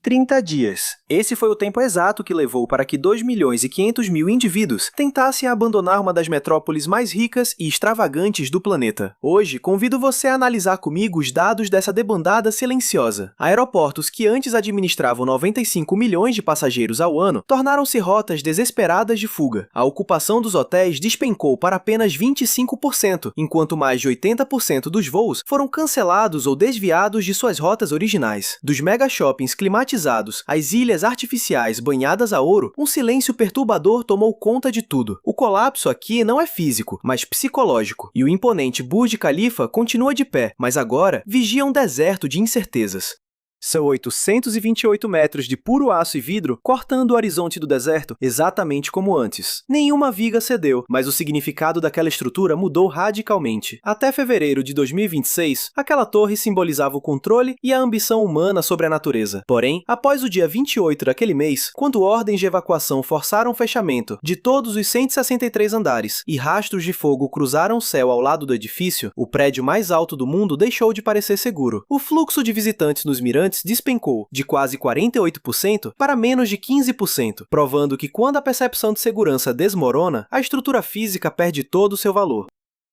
30 dias. Esse foi o tempo exato que levou para que 2.500.000 indivíduos tentassem abandonar uma das metrópoles mais ricas e extravagantes do planeta. Hoje, convido você a analisar comigo os dados dessa debandada silenciosa. Aeroportos que antes administravam 95 milhões de passageiros ao ano tornaram-se rotas desesperadas de fuga. A ocupação dos hotéis despencou para apenas 25%, enquanto mais de 80% dos voos foram cancelados ou desviados de suas rotas originais. Dos mega-shoppings climatizados às ilhas artificiais banhadas a ouro, um silêncio perturbador tomou conta de tudo. O colapso aqui não é físico, mas psicológico, e o imponente Burj Khalifa continua de pé, mas agora vigia um deserto de incertezas. São 828 metros de puro aço e vidro cortando o horizonte do deserto exatamente como antes. Nenhuma viga cedeu, mas o significado daquela estrutura mudou radicalmente. Até fevereiro de 2026, aquela torre simbolizava o controle e a ambição humana sobre a natureza. Porém, após o dia 28 daquele mês, quando ordens de evacuação forçaram o fechamento de todos os 163 andares e rastros de fogo cruzaram o céu ao lado do edifício, o prédio mais alto do mundo deixou de parecer seguro. O fluxo de visitantes nos mirantes despencou de quase 48% para menos de 15%, provando que quando a percepção de segurança desmorona, a estrutura física perde todo o seu valor.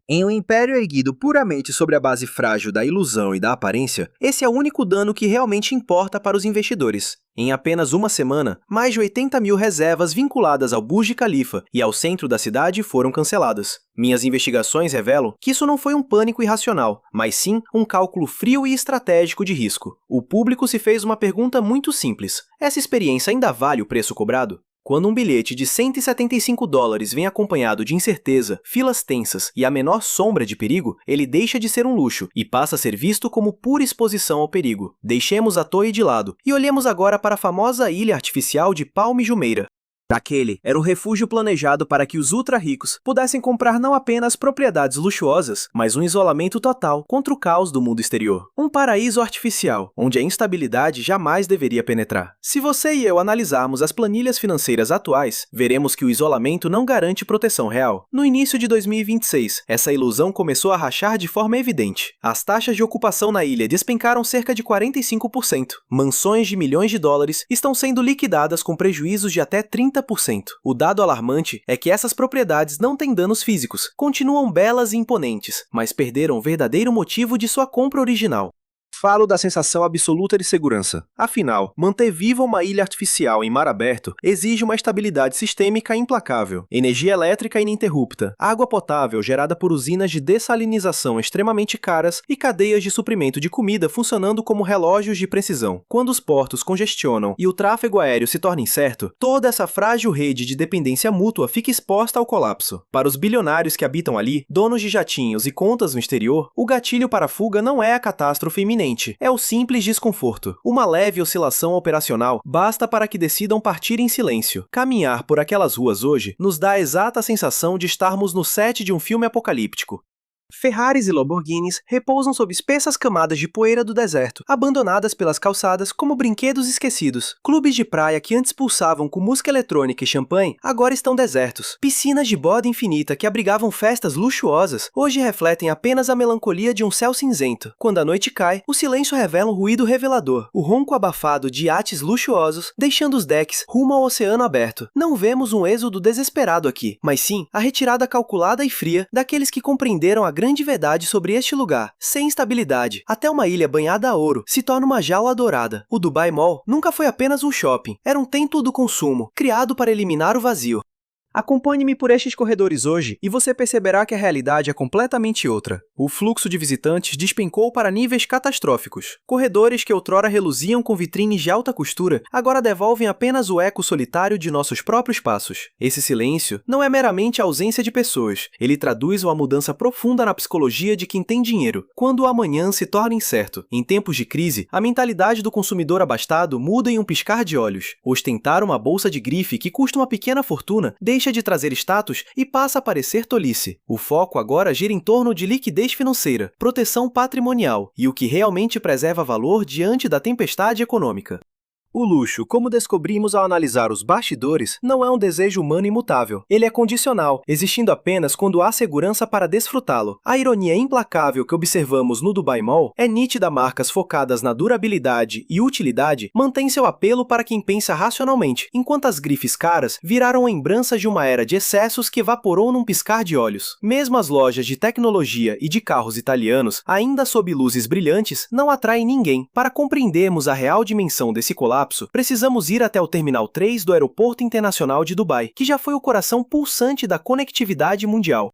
Em um império erguido puramente sobre a base frágil da ilusão e da aparência, esse é o único dano que realmente importa para os investidores. Em apenas uma semana, mais de 80 mil reservas vinculadas ao Burj Khalifa e ao centro da cidade foram canceladas. Minhas investigações revelam que isso não foi um pânico irracional, mas sim um cálculo frio e estratégico de risco. O público se fez uma pergunta muito simples: essa experiência ainda vale o preço cobrado? Quando um bilhete de $175 vem acompanhado de incerteza, filas tensas e a menor sombra de perigo, ele deixa de ser um luxo e passa a ser visto como pura exposição ao perigo. Deixemos a torre de lado e olhemos agora para a famosa ilha artificial de Palm Jumeirah. Aquele era o refúgio planejado para que os ultra-ricos pudessem comprar não apenas propriedades luxuosas, mas um isolamento total contra o caos do mundo exterior. Um paraíso artificial, onde a instabilidade jamais deveria penetrar. Se você e eu analisarmos as planilhas financeiras atuais, veremos que o isolamento não garante proteção real. No início de 2026, essa ilusão começou a rachar de forma evidente. As taxas de ocupação na ilha despencaram cerca de 45%. Mansões de milhões de dólares estão sendo liquidadas com prejuízos de até 30%. O dado alarmante é que essas propriedades não têm danos físicos, continuam belas e imponentes, mas perderam o verdadeiro motivo de sua compra original. Falo da sensação absoluta de segurança. Afinal, manter viva uma ilha artificial em mar aberto exige uma estabilidade sistêmica implacável, energia elétrica ininterrupta, água potável gerada por usinas de dessalinização extremamente caras e cadeias de suprimento de comida funcionando como relógios de precisão. Quando os portos congestionam e o tráfego aéreo se torna incerto, toda essa frágil rede de dependência mútua fica exposta ao colapso. Para os bilionários que habitam ali, donos de jatinhos e contas no exterior, o gatilho para a fuga não é a catástrofe iminente. É o simples desconforto. Uma leve oscilação operacional basta para que decidam partir em silêncio. Caminhar por aquelas ruas hoje nos dá a exata sensação de estarmos no set de um filme apocalíptico. Ferraris e Lamborghinis repousam sob espessas camadas de poeira do deserto, abandonadas pelas calçadas como brinquedos esquecidos. Clubes de praia que antes pulsavam com música eletrônica e champanhe, agora estão desertos. Piscinas de borda infinita que abrigavam festas luxuosas, hoje refletem apenas a melancolia de um céu cinzento. Quando a noite cai, o silêncio revela um ruído revelador, o ronco abafado de iates luxuosos, deixando os decks rumo ao oceano aberto. Não vemos um êxodo desesperado aqui, mas sim a retirada calculada e fria daqueles que compreenderam a grande verdade sobre este lugar. Sem estabilidade, até uma ilha banhada a ouro se torna uma jaula dourada. O Dubai Mall nunca foi apenas um shopping, era um templo do consumo, criado para eliminar o vazio. Acompanhe-me por estes corredores hoje e você perceberá que a realidade é completamente outra. O fluxo de visitantes despencou para níveis catastróficos. Corredores que outrora reluziam com vitrines de alta costura, agora devolvem apenas o eco solitário de nossos próprios passos. Esse silêncio não é meramente a ausência de pessoas, ele traduz uma mudança profunda na psicologia de quem tem dinheiro, quando o amanhã se torna incerto. Em tempos de crise, a mentalidade do consumidor abastado muda em um piscar de olhos. Ostentar uma bolsa de grife que custa uma pequena fortuna deixa de trazer status e passa a parecer tolice. O foco agora gira em torno de liquidez financeira, proteção patrimonial e o que realmente preserva valor diante da tempestade econômica. O luxo, como descobrimos ao analisar os bastidores, não é um desejo humano imutável. Ele é condicional, existindo apenas quando há segurança para desfrutá-lo. A ironia implacável que observamos no Dubai Mall é nítida. Marcas focadas na durabilidade e utilidade mantêm seu apelo para quem pensa racionalmente, enquanto as grifes caras viraram lembranças de uma era de excessos que evaporou num piscar de olhos. Mesmo as lojas de tecnologia e de carros italianos, ainda sob luzes brilhantes, não atraem ninguém. Para compreendermos a real dimensão desse colapso, precisamos ir até o Terminal 3 do Aeroporto Internacional de Dubai, que já foi o coração pulsante da conectividade mundial.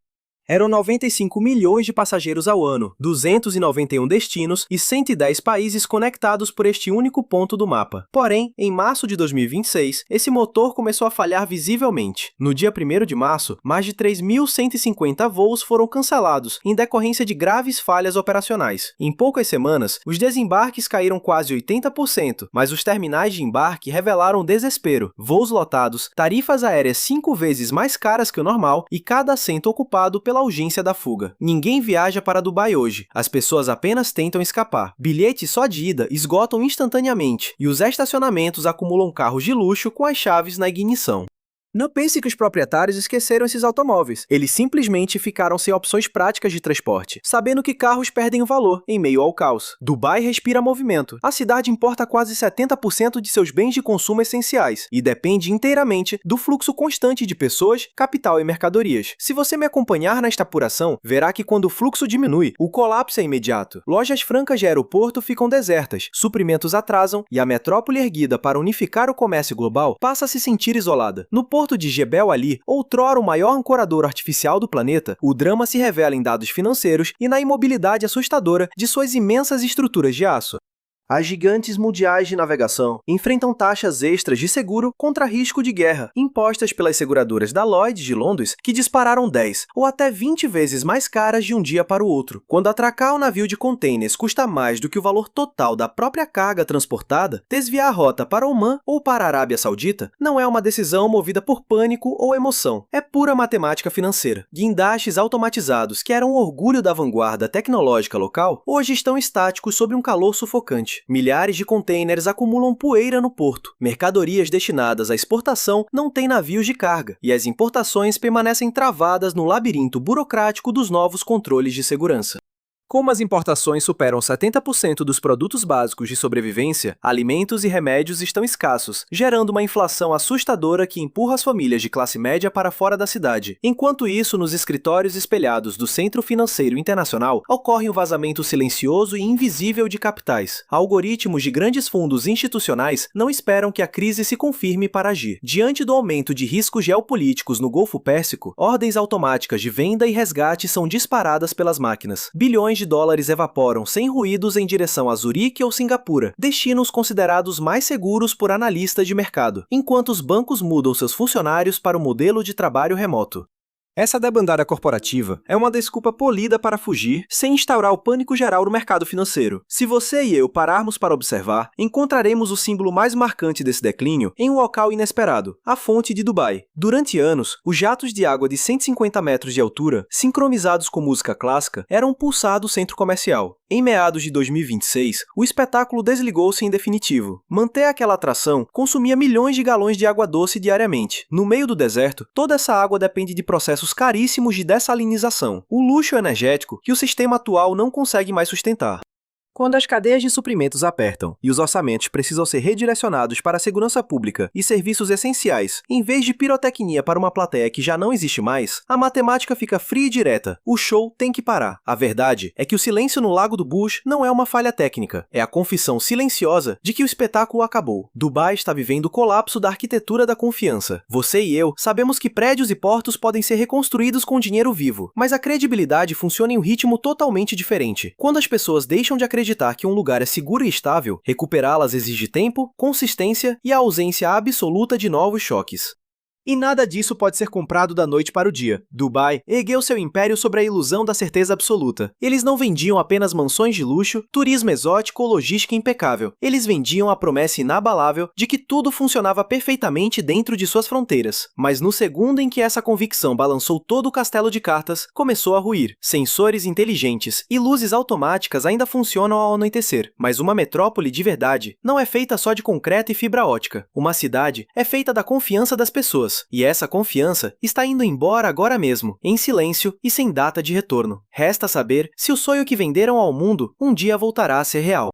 Eram 95 milhões de passageiros ao ano, 291 destinos e 110 países conectados por este único ponto do mapa. Porém, em março de 2026, esse motor começou a falhar visivelmente. No dia 1º de março, mais de 3.150 voos foram cancelados, em decorrência de graves falhas operacionais. Em poucas semanas, os desembarques caíram quase 80%, mas os terminais de embarque revelaram desespero. Voos lotados, tarifas aéreas 5 vezes mais caras que o normal e cada assento ocupado pela urgência da fuga. Ninguém viaja para Dubai hoje, as pessoas apenas tentam escapar. Bilhetes só de ida esgotam instantaneamente e os estacionamentos acumulam carros de luxo com as chaves na ignição. Não pense que os proprietários esqueceram esses automóveis. Eles simplesmente ficaram sem opções práticas de transporte, sabendo que carros perdem o valor em meio ao caos. Dubai respira movimento. A cidade importa quase 70% de seus bens de consumo essenciais e depende inteiramente do fluxo constante de pessoas, capital e mercadorias. Se você me acompanhar nesta apuração, verá que quando o fluxo diminui, o colapso é imediato. Lojas francas de aeroporto ficam desertas, suprimentos atrasam e a metrópole erguida para unificar o comércio global passa a se sentir isolada. No Porto de Jebel Ali, outrora o maior ancorador artificial do planeta, o drama se revela em dados financeiros e na imobilidade assustadora de suas imensas estruturas de aço. As gigantes mundiais de navegação enfrentam taxas extras de seguro contra risco de guerra, impostas pelas seguradoras da Lloyd's de Londres, que dispararam 10 ou até 20 vezes mais caras de um dia para o outro. Quando atracar um navio de contêineres custa mais do que o valor total da própria carga transportada, desviar a rota para Omã ou para a Arábia Saudita não é uma decisão movida por pânico ou emoção. É pura matemática financeira. Guindastes automatizados, que eram o orgulho da vanguarda tecnológica local, hoje estão estáticos sob um calor sufocante. Milhares de contêineres acumulam poeira no porto. Mercadorias destinadas à exportação não têm navios de carga, e as importações permanecem travadas no labirinto burocrático dos novos controles de segurança. Como as importações superam 70% dos produtos básicos de sobrevivência, alimentos e remédios estão escassos, gerando uma inflação assustadora que empurra as famílias de classe média para fora da cidade. Enquanto isso, nos escritórios espelhados do Centro Financeiro Internacional, ocorre um vazamento silencioso e invisível de capitais. Algoritmos de grandes fundos institucionais não esperam que a crise se confirme para agir. Diante do aumento de riscos geopolíticos no Golfo Pérsico, ordens automáticas de venda e resgate são disparadas pelas máquinas. Bilhões de dólares evaporam sem ruídos em direção a Zurique ou Singapura, destinos considerados mais seguros por analistas de mercado, enquanto os bancos mudam seus funcionários para o modelo de trabalho remoto. Essa debandada corporativa é uma desculpa polida para fugir sem instaurar o pânico geral no mercado financeiro. Se você e eu pararmos para observar, encontraremos o símbolo mais marcante desse declínio em um local inesperado, a fonte de Dubai. Durante anos, os jatos de água de 150 metros de altura, sincronizados com música clássica, eram um pulsado centro comercial. Em meados de 2026, o espetáculo desligou-se em definitivo. Manter aquela atração consumia milhões de galões de água doce diariamente. No meio do deserto, toda essa água depende de processos caríssimos de dessalinização, o luxo energético que o sistema atual não consegue mais sustentar. Quando as cadeias de suprimentos apertam e os orçamentos precisam ser redirecionados para a segurança pública e serviços essenciais, em vez de pirotecnia para uma plateia que já não existe mais, a matemática fica fria e direta. O show tem que parar. A verdade é que o silêncio no Lago do Bush não é uma falha técnica, é a confissão silenciosa de que o espetáculo acabou. Dubai está vivendo o colapso da arquitetura da confiança. Você e eu sabemos que prédios e portos podem ser reconstruídos com dinheiro vivo, mas a credibilidade funciona em um ritmo totalmente diferente. Quando as pessoas deixam de acreditar que um lugar é seguro e estável, recuperá-las exige tempo, consistência e a ausência absoluta de novos choques. E nada disso pode ser comprado da noite para o dia. Dubai ergueu seu império sobre a ilusão da certeza absoluta. Eles não vendiam apenas mansões de luxo, turismo exótico ou logística impecável. Eles vendiam a promessa inabalável de que tudo funcionava perfeitamente dentro de suas fronteiras. Mas no segundo em que essa convicção balançou todo o castelo de cartas, começou a ruir. Sensores inteligentes e luzes automáticas ainda funcionam ao anoitecer, mas uma metrópole de verdade não é feita só de concreto e fibra ótica. Uma cidade é feita da confiança das pessoas, e essa confiança está indo embora agora mesmo, em silêncio e sem data de retorno. Resta saber se o sonho que venderam ao mundo um dia voltará a ser real.